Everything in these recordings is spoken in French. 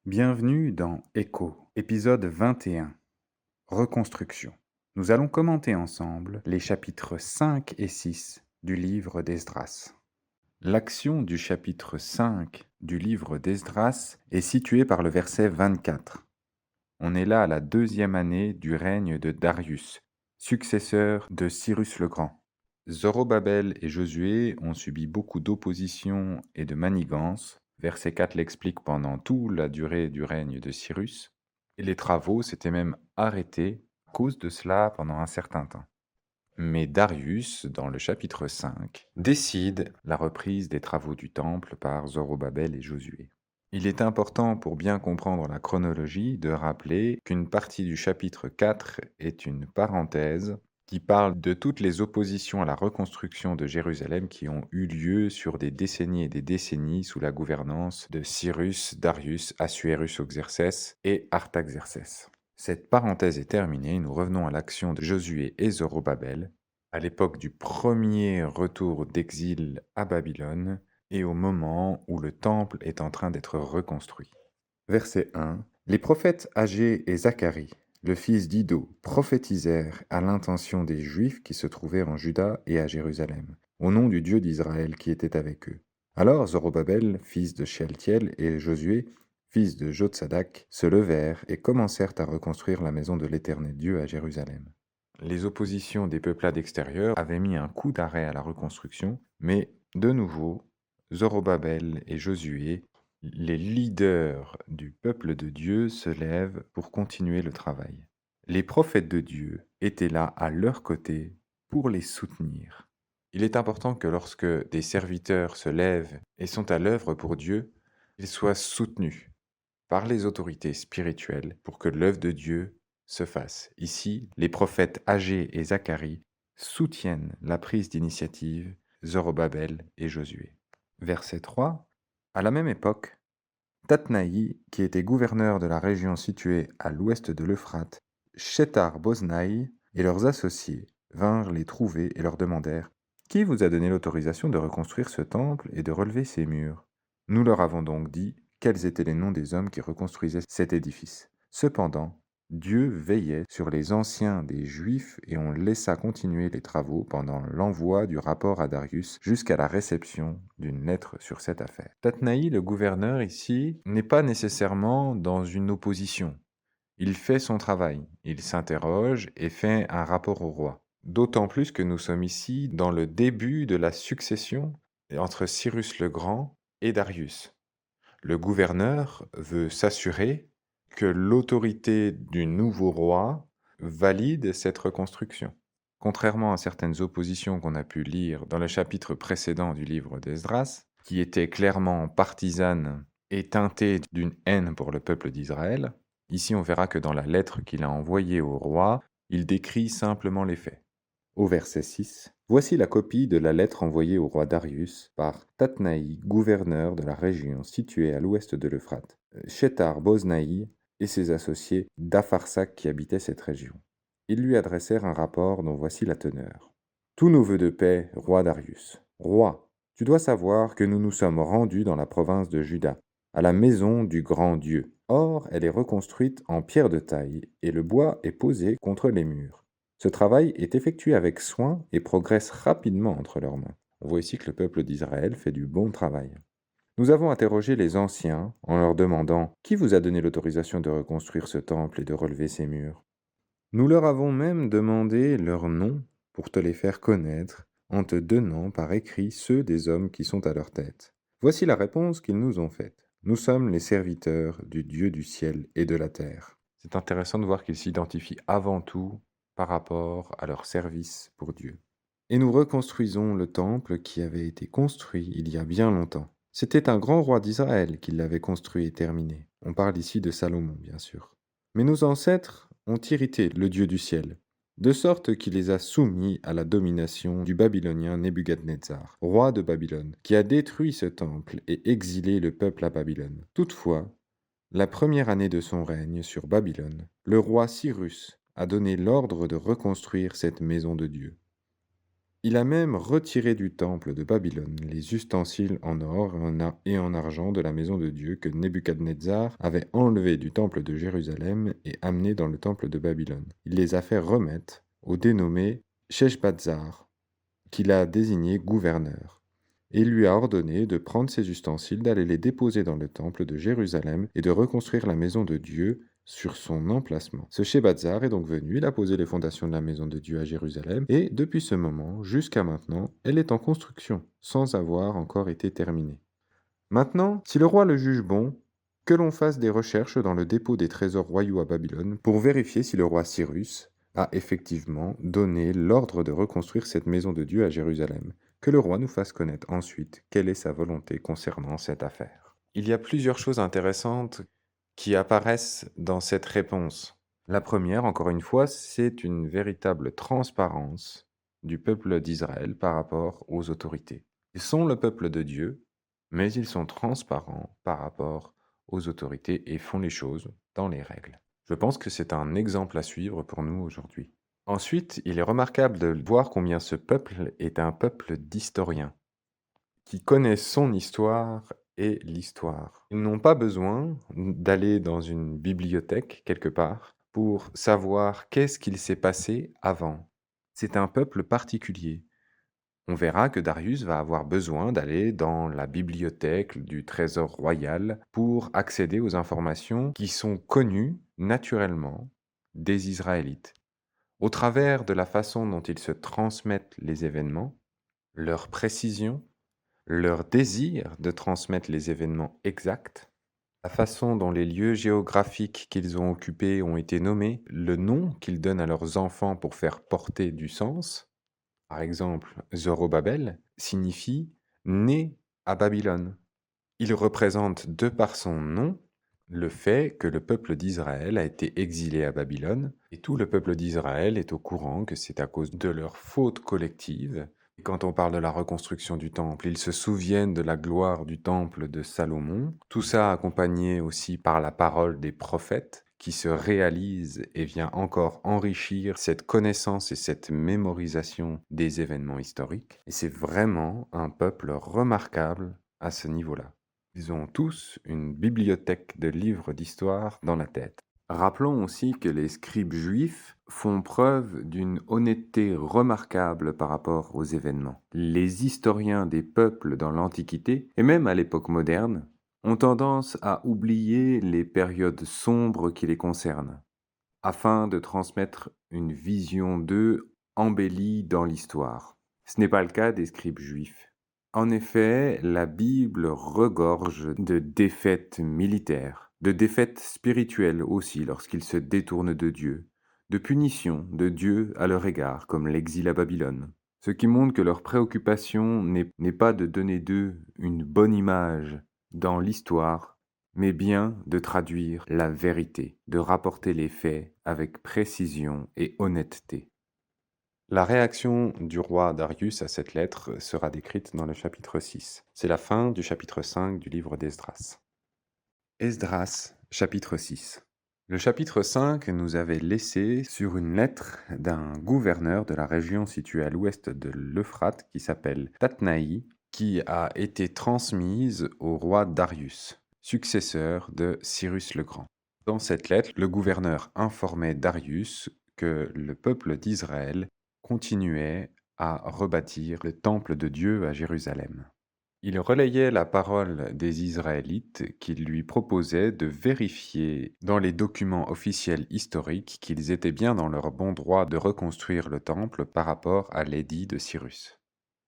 Bienvenue dans Écho, épisode 21, Reconstruction. Nous allons commenter ensemble les chapitres 5 et 6 du livre d'Esdras. L'action du chapitre 5 du livre d'Esdras est située par le verset 24. On est là à la 2e année du règne de Darius, successeur de Cyrus le Grand. Zorobabel et Josué ont subi beaucoup d'opposition et de manigances. Verset 4 l'explique pendant toute la durée du règne de Cyrus. Et les travaux s'étaient même arrêtés à cause de cela pendant un certain temps. Mais Darius, dans le chapitre 5, décide la reprise des travaux du temple par Zorobabel et Josué. Il est important pour bien comprendre la chronologie de rappeler qu'une partie du chapitre 4 est une parenthèse qui parle de toutes les oppositions à la reconstruction de Jérusalem qui ont eu lieu sur des décennies et des décennies sous la gouvernance de Cyrus, Darius, Assuérus-Oxercès et Artaxercès. Cette parenthèse est terminée, nous revenons à l'action de Josué et Zorobabel, à l'époque du premier retour d'exil à Babylone et au moment où le temple est en train d'être reconstruit. Verset 1. Les prophètes Agé et Zacharie, le fils d'Ido, prophétisèrent à l'intention des Juifs qui se trouvaient en Juda et à Jérusalem, au nom du Dieu d'Israël qui était avec eux. Alors Zorobabel, fils de Shealtiel, et Josué, fils de Jotsadak, se levèrent et commencèrent à reconstruire la maison de l'Éternel Dieu à Jérusalem. Les oppositions des peuplades extérieures avaient mis un coup d'arrêt à la reconstruction, mais de nouveau, Zorobabel et Josué, les leaders du peuple de Dieu, se lèvent pour continuer le travail. Les prophètes de Dieu étaient là à leur côté pour les soutenir. Il est important que lorsque des serviteurs se lèvent et sont à l'œuvre pour Dieu, ils soient soutenus par les autorités spirituelles pour que l'œuvre de Dieu se fasse. Ici, les prophètes Agé et Zacharie soutiennent la prise d'initiative Zorobabel et Josué. Verset 3. À la même époque, Tatnaï, qui était gouverneur de la région située à l'ouest de l'Euphrate, Shethar-Boznaï et leurs associés vinrent les trouver et leur demandèrent « Qui vous a donné l'autorisation de reconstruire ce temple et de relever ses murs ?» Nous leur avons donc dit quels étaient les noms des hommes qui reconstruisaient cet édifice. Cependant, Dieu veillait sur les anciens des Juifs et on laissa continuer les travaux pendant l'envoi du rapport à Darius jusqu'à la réception d'une lettre sur cette affaire. Tatnaï, le gouverneur ici, n'est pas nécessairement dans une opposition. Il fait son travail, il s'interroge et fait un rapport au roi. D'autant plus que nous sommes ici dans le début de la succession entre Cyrus le Grand et Darius. Le gouverneur veut s'assurer que l'autorité du nouveau roi valide cette reconstruction. Contrairement à certaines oppositions qu'on a pu lire dans le chapitre précédent du livre d'Esdras, qui étaient clairement partisanes et teintées d'une haine pour le peuple d'Israël, ici on verra que dans la lettre qu'il a envoyée au roi, il décrit simplement les faits. Au verset 6, voici la copie de la lettre envoyée au roi Darius par Tatnaï, gouverneur de la région située à l'ouest de l'Euphrate, Shethar-Boznaï et ses associés d'Apharsac qui habitaient cette région. Ils lui adressèrent un rapport dont voici la teneur. Tous nos vœux de paix, roi Darius. Roi, tu dois savoir que nous nous sommes rendus dans la province de Juda, à la maison du grand Dieu. Or, elle est reconstruite en pierre de taille et le bois est posé contre les murs. Ce travail est effectué avec soin et progresse rapidement entre leurs mains. On voit ici que le peuple d'Israël fait du bon travail. Nous avons interrogé les anciens en leur demandant « Qui vous a donné l'autorisation de reconstruire ce temple et de relever ses murs ?» Nous leur avons même demandé leurs noms pour te les faire connaître en te donnant par écrit ceux des hommes qui sont à leur tête. Voici la réponse qu'ils nous ont faite. Nous sommes les serviteurs du Dieu du ciel et de la terre. C'est intéressant de voir qu'ils s'identifient avant tout par rapport à leur service pour Dieu. Et nous reconstruisons le temple qui avait été construit il y a bien longtemps. C'était un grand roi d'Israël qui l'avait construit et terminé. On parle ici de Salomon, bien sûr. Mais nos ancêtres ont irrité le Dieu du ciel, de sorte qu'il les a soumis à la domination du Babylonien Nebuchadnezzar, roi de Babylone, qui a détruit ce temple et exilé le peuple à Babylone. Toutefois, la première année de son règne sur Babylone, le roi Cyrus a donné l'ordre de reconstruire cette maison de Dieu. Il a même retiré du temple de Babylone les ustensiles en or et en argent de la maison de Dieu que Nebuchadnezzar avait enlevés du temple de Jérusalem et amenés dans le temple de Babylone. Il les a fait remettre au dénommé Sheshbazzar, qu'il a désigné gouverneur. Et il lui a ordonné de prendre ces ustensiles, d'aller les déposer dans le temple de Jérusalem et de reconstruire la maison de Dieu sur son emplacement. Ce Shebazar est donc venu, il a posé les fondations de la maison de Dieu à Jérusalem, et depuis ce moment jusqu'à maintenant, elle est en construction, sans avoir encore été terminée. Maintenant, si le roi le juge bon, que l'on fasse des recherches dans le dépôt des trésors royaux à Babylone pour vérifier si le roi Cyrus a effectivement donné l'ordre de reconstruire cette maison de Dieu à Jérusalem. Que le roi nous fasse connaître ensuite quelle est sa volonté concernant cette affaire. Il y a plusieurs choses intéressantes qui apparaissent dans cette réponse. La première, encore une fois, c'est une véritable transparence du peuple d'Israël par rapport aux autorités. Ils sont le peuple de Dieu, mais ils sont transparents par rapport aux autorités et font les choses dans les règles. Je pense que c'est un exemple à suivre pour nous aujourd'hui. Ensuite, il est remarquable de voir combien ce peuple est un peuple d'historiens, qui connaît son histoire et l'histoire. Ils n'ont pas besoin d'aller dans une bibliothèque quelque part pour savoir qu'est-ce qu'il s'est passé avant. C'est un peuple particulier. On verra que Darius va avoir besoin d'aller dans la bibliothèque du trésor royal pour accéder aux informations qui sont connues naturellement des Israélites. Au travers de la façon dont ils se transmettent les événements, leur précision, leur désir de transmettre les événements exacts, la façon dont les lieux géographiques qu'ils ont occupés ont été nommés, le nom qu'ils donnent à leurs enfants pour faire porter du sens. Par exemple, Zorobabel signifie né à Babylone. Il représente de par son nom le fait que le peuple d'Israël a été exilé à Babylone, et tout le peuple d'Israël est au courant que c'est à cause de leur faute collective. Et quand on parle de la reconstruction du temple, ils se souviennent de la gloire du temple de Salomon, tout ça accompagné aussi par la parole des prophètes, qui se réalise et vient encore enrichir cette connaissance et cette mémorisation des événements historiques. Et c'est vraiment un peuple remarquable à ce niveau-là. Ils ont tous une bibliothèque de livres d'histoire dans la tête. Rappelons aussi que les scribes juifs font preuve d'une honnêteté remarquable par rapport aux événements. Les historiens des peuples dans l'Antiquité, et même à l'époque moderne, ont tendance à oublier les périodes sombres qui les concernent, afin de transmettre une vision d'eux embellie dans l'histoire. Ce n'est pas le cas des scribes juifs. En effet, la Bible regorge de défaites militaires, de défaites spirituelles aussi lorsqu'ils se détournent de Dieu, de punitions de Dieu à leur égard, comme l'exil à Babylone. Ce qui montre que leur préoccupation n'est pas de donner d'eux une bonne image dans l'histoire, mais bien de traduire la vérité, de rapporter les faits avec précision et honnêteté. La réaction du roi Darius à cette lettre sera décrite dans le chapitre 6. C'est la fin du chapitre 5 du livre d'Esdras. Esdras, chapitre 6. Le chapitre 5 nous avait laissé sur une lettre d'un gouverneur de la région située à l'ouest de l'Euphrate qui s'appelle Tatnaï, qui a été transmise au roi Darius, successeur de Cyrus le Grand. Dans cette lettre, le gouverneur informait Darius que le peuple d'Israël continuait à rebâtir le temple de Dieu à Jérusalem. Il relayait la parole des Israélites qui lui proposaient de vérifier dans les documents officiels historiques qu'ils étaient bien dans leur bon droit de reconstruire le temple par rapport à l'édit de Cyrus.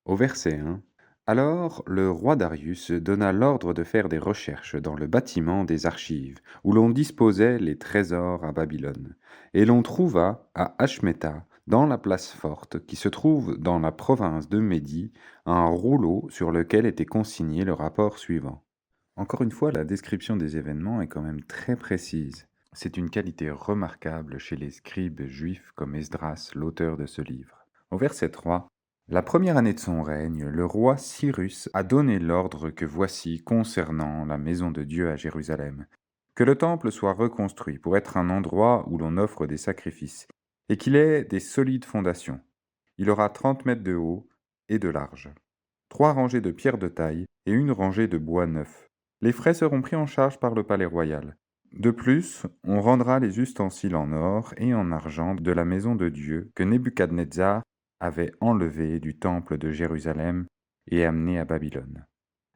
Au verset 1, alors le roi Darius donna l'ordre de faire des recherches dans le bâtiment des archives, où l'on disposait les trésors à Babylone, et l'on trouva à Ashméta, dans la place forte, qui se trouve dans la province de Médie, un rouleau sur lequel était consigné le rapport suivant. Encore une fois, la description des événements est quand même très précise. C'est une qualité remarquable chez les scribes juifs comme Esdras, l'auteur de ce livre. Au verset 3, la première année de son règne, le roi Cyrus a donné l'ordre que voici concernant la maison de Dieu à Jérusalem, que le temple soit reconstruit pour être un endroit où l'on offre des sacrifices, et qu'il ait des solides fondations. Il aura 30 mètres de haut et de large. 3 rangées de pierres de taille et une rangée de bois neuf. Les frais seront pris en charge par le palais royal. De plus, on rendra les ustensiles en or et en argent de la maison de Dieu que Nebuchadnezzar avait enlevés du temple de Jérusalem et amenés à Babylone.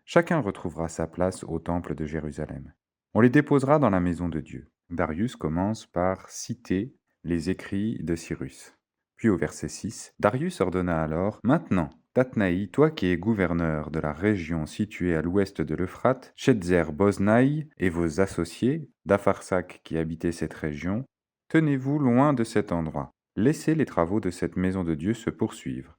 Chacun retrouvera sa place au temple de Jérusalem. On les déposera dans la maison de Dieu. Darius commence par citer les écrits de Cyrus. Puis au verset 6, Darius ordonna alors: « Maintenant, Tatnaï, toi qui es gouverneur de la région située à l'ouest de l'Euphrate, Shetzer-Boznaï et vos associés, d'Apharsac qui habitaient cette région, tenez-vous loin de cet endroit. Laissez les travaux de cette maison de Dieu se poursuivre.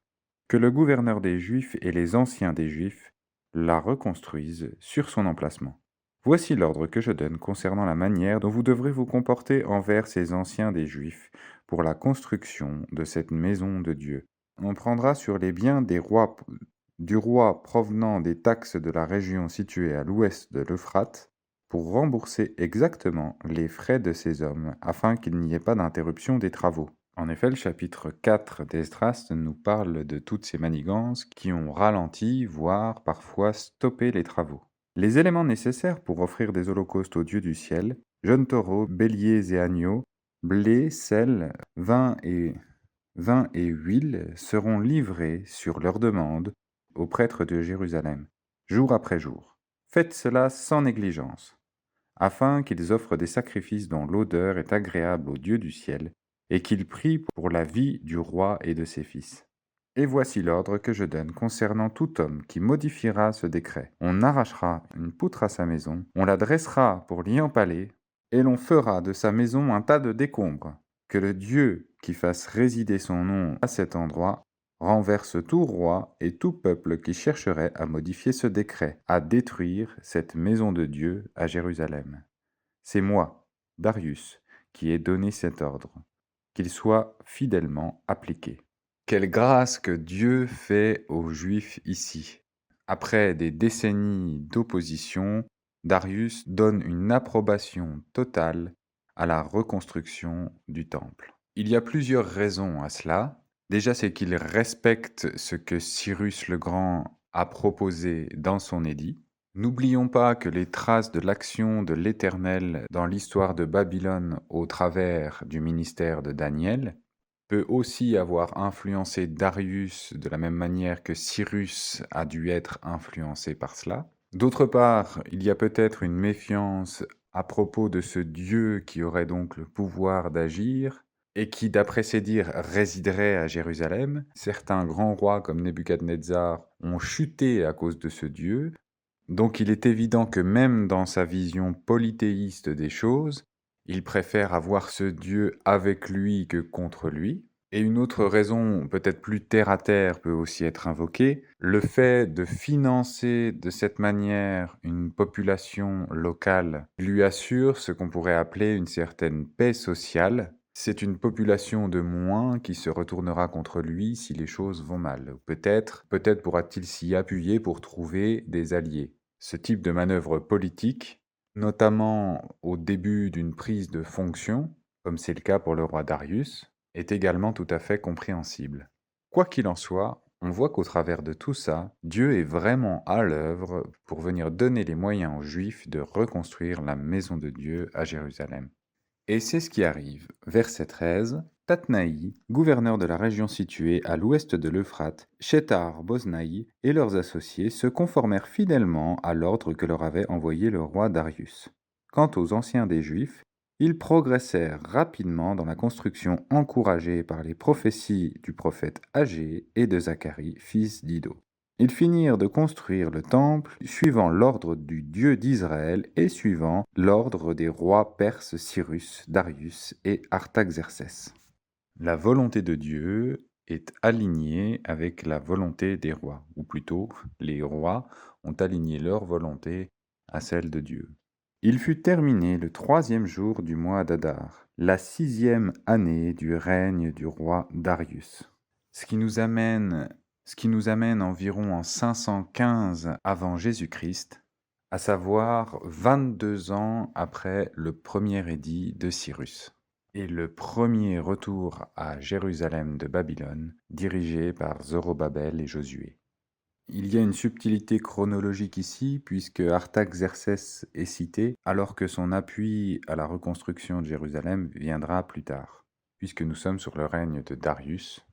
Que le gouverneur des Juifs et les anciens des Juifs la reconstruisent sur son emplacement. Voici l'ordre que je donne concernant la manière dont vous devrez vous comporter envers ces anciens des Juifs pour la construction de cette maison de Dieu. On prendra sur les biens du roi provenant des taxes de la région située à l'ouest de l'Euphrate pour rembourser exactement les frais de ces hommes, afin qu'il n'y ait pas d'interruption des travaux. » En effet, le chapitre 4 d'Esdras nous parle de toutes ces manigances qui ont ralenti, voire parfois stoppé les travaux. Les éléments nécessaires pour offrir des holocaustes au Dieu du ciel, jeunes taureaux, béliers et agneaux, blé, sel, vin et huile seront livrés sur leur demande aux prêtres de Jérusalem, jour après jour. Faites cela sans négligence, afin qu'ils offrent des sacrifices dont l'odeur est agréable au Dieu du ciel, et qu'ils prient pour la vie du roi et de ses fils. Et voici l'ordre que je donne concernant tout homme qui modifiera ce décret. On arrachera une poutre à sa maison, on la dressera pour l'y empaler, et l'on fera de sa maison un tas de décombres. Que le Dieu qui fasse résider son nom à cet endroit renverse tout roi et tout peuple qui chercherait à modifier ce décret, à détruire cette maison de Dieu à Jérusalem. C'est moi, Darius, qui ai donné cet ordre, qu'il soit fidèlement appliqué. Quelle grâce que Dieu fait aux Juifs ici. Après des décennies d'opposition, Darius donne une approbation totale à la reconstruction du temple. Il y a plusieurs raisons à cela. Déjà, c'est qu'il respecte ce que Cyrus le Grand a proposé dans son édit. N'oublions pas que les traces de l'action de l'Éternel dans l'histoire de Babylone au travers du ministère de Daniel peut aussi avoir influencé Darius de la même manière que Cyrus a dû être influencé par cela. D'autre part, il y a peut-être une méfiance à propos de ce Dieu qui aurait donc le pouvoir d'agir et qui, d'après ses dires, résiderait à Jérusalem. Certains grands rois comme Nebuchadnezzar ont chuté à cause de ce Dieu. Donc il est évident que même dans sa vision polythéiste des choses, il préfère avoir ce Dieu avec lui que contre lui. Et une autre raison, peut-être plus terre-à-terre, peut aussi être invoquée, le fait de financer de cette manière une population locale lui assure ce qu'on pourrait appeler une certaine paix sociale. C'est une population de moins qui se retournera contre lui si les choses vont mal. Peut-être pourra-t-il s'y appuyer pour trouver des alliés. Ce type de manœuvre politique, notamment au début d'une prise de fonction, comme c'est le cas pour le roi Darius, est également tout à fait compréhensible. Quoi qu'il en soit, on voit qu'au travers de tout ça, Dieu est vraiment à l'œuvre pour venir donner les moyens aux Juifs de reconstruire la maison de Dieu à Jérusalem. Et c'est ce qui arrive. Verset 13. Tatnaï, gouverneur de la région située à l'ouest de l'Euphrate, Shethar-Boznaï et leurs associés se conformèrent fidèlement à l'ordre que leur avait envoyé le roi Darius. Quant aux anciens des Juifs, ils progressèrent rapidement dans la construction encouragée par les prophéties du prophète Agé et de Zacharie, fils d'Ido. Ils finirent de construire le temple suivant l'ordre du Dieu d'Israël et suivant l'ordre des rois perses Cyrus, Darius et Artaxerxès. La volonté de Dieu est alignée avec la volonté des rois, ou plutôt les rois ont aligné leur volonté à celle de Dieu. Il fut terminé le 3e jour du mois d'Adar, la 6e année du règne du roi Darius. Ce qui nous amène environ en 515 avant Jésus-Christ, à savoir 22 ans après le premier édit de Cyrus. et le premier retour à Jérusalem de Babylone, dirigé par Zorobabel et Josué. Il y a une subtilité chronologique ici, puisque Artaxerxès est cité, alors que son appui à la reconstruction de Jérusalem viendra plus tard, puisque nous sommes sur le règne de Darius,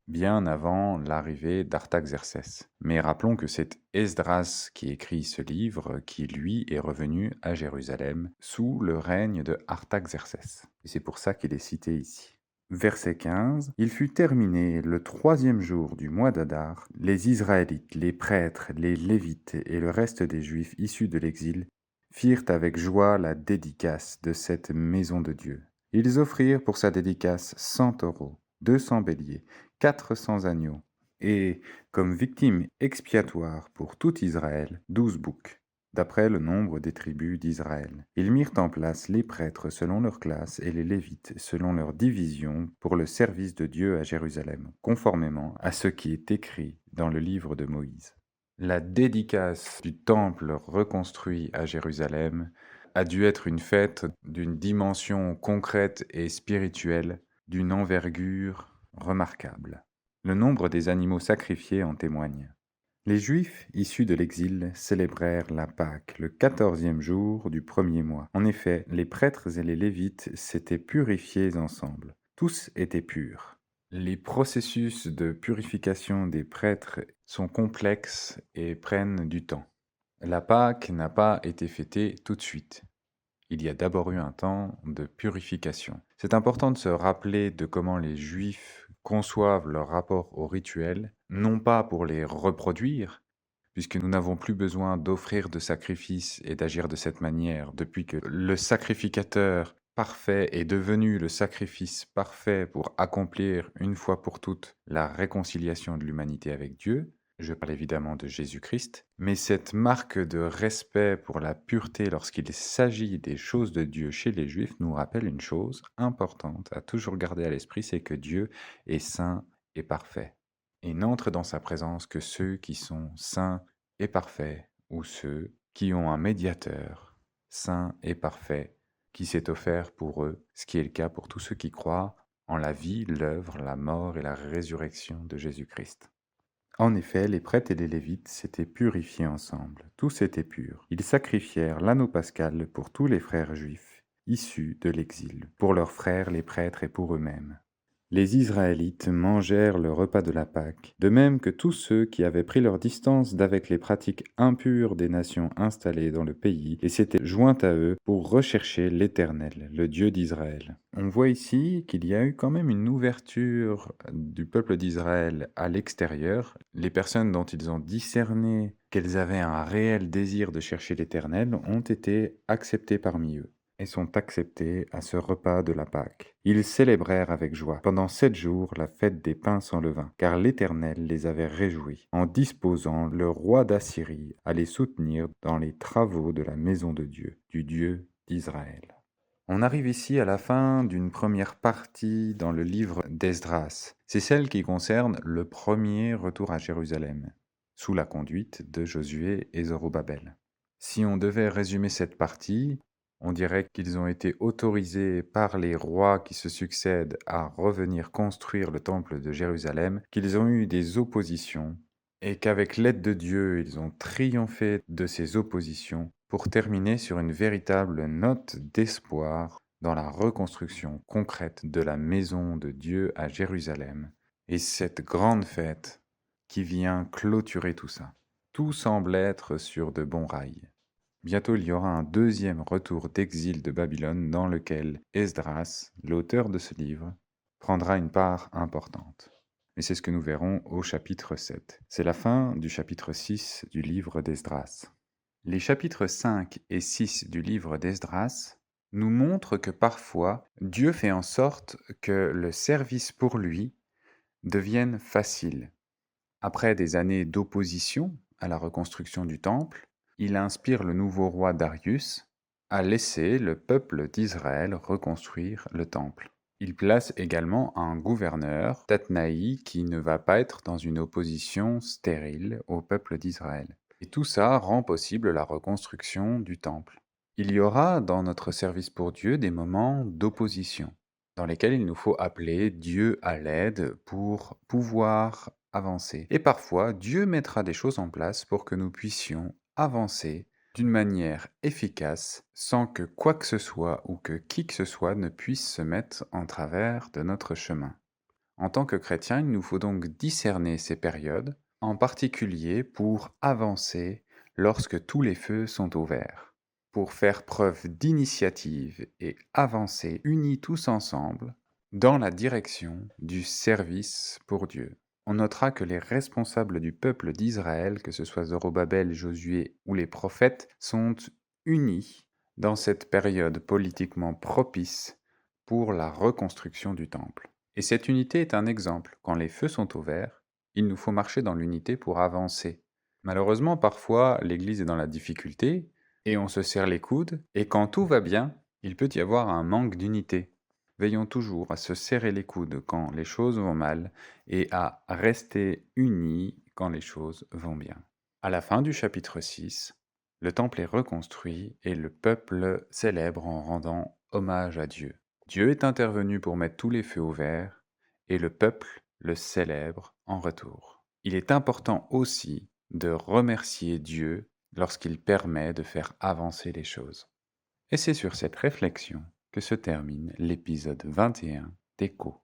bien avant l'arrivée d'Artaxerxès. Mais rappelons que c'est Esdras qui écrit ce livre, qui lui est revenu à Jérusalem sous le règne de Artaxerxès. Et c'est pour ça qu'il est cité ici. Verset 15. Il fut terminé le 3e jour du mois d'Adar. Les Israélites, les prêtres, les Lévites et le reste des Juifs issus de l'exil firent avec joie la dédicace de cette maison de Dieu. Ils offrirent pour sa dédicace 100 taureaux, 200 béliers, 400 agneaux, et, comme victime expiatoire pour tout Israël, 12 boucs, d'après le nombre des tribus d'Israël. Ils mirent en place les prêtres selon leur classe et les Lévites selon leur division pour le service de Dieu à Jérusalem, conformément à ce qui est écrit dans le livre de Moïse. La dédicace du temple reconstruit à Jérusalem a dû être une fête d'une dimension concrète et spirituelle, d'une envergure remarquable. Le nombre des animaux sacrifiés en témoigne. Les Juifs issus de l'exil célébrèrent la Pâque le 14e jour du premier mois. En effet, les prêtres et les Lévites s'étaient purifiés ensemble. Tous étaient purs. Les processus de purification des prêtres sont complexes et prennent du temps. La Pâque n'a pas été fêtée tout de suite. Il y a d'abord eu un temps de purification. C'est important de se rappeler de comment les Juifs conçoivent leur rapport aux rituels, non pas pour les reproduire, puisque nous n'avons plus besoin d'offrir de sacrifices et d'agir de cette manière depuis que le sacrificateur parfait est devenu le sacrifice parfait pour accomplir une fois pour toutes la réconciliation de l'humanité avec Dieu. Je parle évidemment de Jésus-Christ, mais cette marque de respect pour la pureté lorsqu'il s'agit des choses de Dieu chez les Juifs nous rappelle une chose importante à toujours garder à l'esprit, c'est que Dieu est saint et parfait, et n'entre dans sa présence que ceux qui sont saints et parfaits, ou ceux qui ont un médiateur saint et parfait qui s'est offert pour eux, ce qui est le cas pour tous ceux qui croient en la vie, l'œuvre, la mort et la résurrection de Jésus-Christ. En effet, les prêtres et les Lévites s'étaient purifiés ensemble, tous étaient purs. Ils sacrifièrent l'anneau pascal pour tous les frères juifs issus de l'exil, pour leurs frères les prêtres et pour eux-mêmes. Les Israélites mangèrent le repas de la Pâque, de même que tous ceux qui avaient pris leur distance d'avec les pratiques impures des nations installées dans le pays et s'étaient joints à eux pour rechercher l'Éternel, le Dieu d'Israël. On voit ici qu'il y a eu quand même une ouverture du peuple d'Israël à l'extérieur. Les personnes dont ils ont discerné qu'elles avaient un réel désir de chercher l'Éternel ont été acceptées parmi eux et sont acceptés à ce repas de la Pâque. Ils célébrèrent avec joie pendant 7 jours la fête des pains sans levain, car l'Éternel les avait réjouis, en disposant le roi d'Assyrie à les soutenir dans les travaux de la maison de Dieu, du Dieu d'Israël. On arrive ici à la fin d'une première partie dans le livre d'Esdras. C'est celle qui concerne le premier retour à Jérusalem, sous la conduite de Josué et Zorobabel. Si on devait résumer cette partie, on dirait qu'ils ont été autorisés par les rois qui se succèdent à revenir construire le temple de Jérusalem, qu'ils ont eu des oppositions, et qu'avec l'aide de Dieu, ils ont triomphé de ces oppositions pour terminer sur une véritable note d'espoir dans la reconstruction concrète de la maison de Dieu à Jérusalem. Et cette grande fête qui vient clôturer tout ça. Tout semble être sur de bons rails. Bientôt, il y aura un deuxième retour d'exil de Babylone dans lequel Esdras, l'auteur de ce livre, prendra une part importante. Et c'est ce que nous verrons au chapitre 7. C'est la fin du chapitre 6 du livre d'Esdras. Les chapitres 5 et 6 du livre d'Esdras nous montrent que parfois, Dieu fait en sorte que le service pour lui devienne facile. Après des années d'opposition à la reconstruction du temple, il inspire le nouveau roi Darius à laisser le peuple d'Israël reconstruire le temple. Il place également un gouverneur, Tatnaï, qui ne va pas être dans une opposition stérile au peuple d'Israël. Et tout ça rend possible la reconstruction du temple. Il y aura dans notre service pour Dieu des moments d'opposition. dans lesquels il nous faut appeler Dieu à l'aide pour pouvoir avancer. Et parfois, Dieu mettra des choses en place pour que nous puissions avancer d'une manière efficace sans que quoi que ce soit ou que qui que ce soit ne puisse se mettre en travers de notre chemin. En tant que chrétien, il nous faut donc discerner ces périodes, en particulier pour avancer lorsque tous les feux sont ouverts, pour faire preuve d'initiative et avancer unis tous ensemble dans la direction du service pour Dieu. On notera que les responsables du peuple d'Israël, que ce soit Zorobabel, Josué ou les prophètes, sont unis dans cette période politiquement propice pour la reconstruction du temple. Et cette unité est un exemple. Quand les feux sont ouverts, il nous faut marcher dans l'unité pour avancer. Malheureusement, parfois, l'Église est dans la difficulté et on se serre les coudes, et quand tout va bien, il peut y avoir un manque d'unité. Veillons toujours à se serrer les coudes quand les choses vont mal et à rester unis quand les choses vont bien. À la fin du chapitre 6, le temple est reconstruit et le peuple célèbre en rendant hommage à Dieu. Dieu est intervenu pour mettre tous les feux au vert et le peuple le célèbre en retour. Il est important aussi de remercier Dieu lorsqu'il permet de faire avancer les choses. Et c'est sur cette réflexion que se termine l'épisode 21 d'Écho.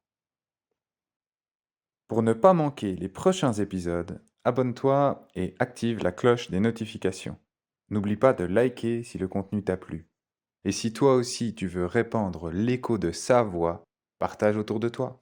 Pour ne pas manquer les prochains épisodes, abonne-toi et active la cloche des notifications. N'oublie pas de liker si le contenu t'a plu. Et si toi aussi tu veux répandre l'écho de sa voix, partage autour de toi.